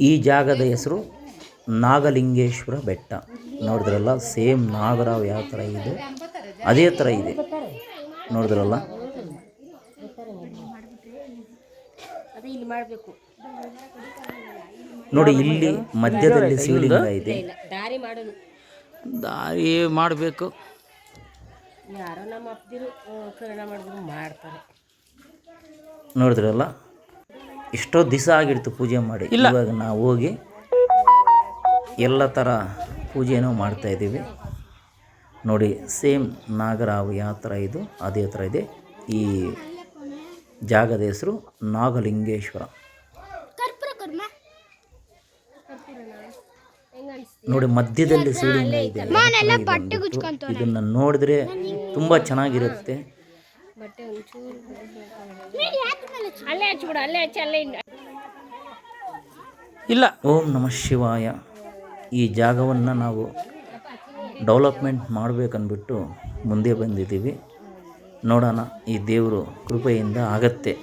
ಈ ಜಾಗದ ಹೆಸರು ನಾಗಲಿಂಗೇಶ್ವರ ಬೆಟ್ಟ. ನೋಡಿದ್ರಲ್ಲ, ಸೇಮ್ ನಾಗರಾವ್ ಯಾವ ಥರ ಇದೆ ಅದೇ ಥರ ಇದೆ. ನೋಡಿದ್ರಲ್ಲ, ನೋಡಿ ಇಲ್ಲಿ ಮಧ್ಯದಲ್ಲಿ ಶಿವಲಿಂಗ ಇದೆ. ದಾರಿ ಮಾಡಬೇಕು. ನೋಡಿದ್ರಲ್ಲ, ಎಷ್ಟೋ ದಿವಸ ಆಗಿರ್ತು ಪೂಜೆ ಮಾಡಿ. ಇವಾಗ ನಾವು ಹೋಗಿ ಎಲ್ಲ ಥರ ಪೂಜೆನೂ ಮಾಡ್ತಾಯಿದ್ದೀವಿ. ನೋಡಿ, ಸೇಮ್ ನಾಗರಾವ್ ಯಾವ ಥರ ಇದು ಅದೇ ಥರ ಇದೆ. ಈ ಜಾಗದ ಹೆಸರು ನಾಗಲಿಂಗೇಶ್ವರ. ನೋಡಿ, ಮಧ್ಯದಲ್ಲಿ ಶಿವಲಿಂಗ ಇದೆ. ಇದನ್ನು ನೋಡಿದ್ರೆ ತುಂಬ ಚೆನ್ನಾಗಿರುತ್ತೆ. ಇಲ್ಲ. ಓಂ ನಮಃ ಶಿವಾಯ. ಈ ಜಾಗವನ್ನು ನಾವು ಡೆವಲಪ್ಮೆಂಟ್ ಮಾಡಬೇಕಂದ್ಬಿಟ್ಟು ಮುಂದೆ ಬಂದಿದ್ದೀವಿ. ನೋಡೋಣ, ಈ ದೇವರು ಕೃಪೆಯಿಂದ ಆಗತ್ತೆ.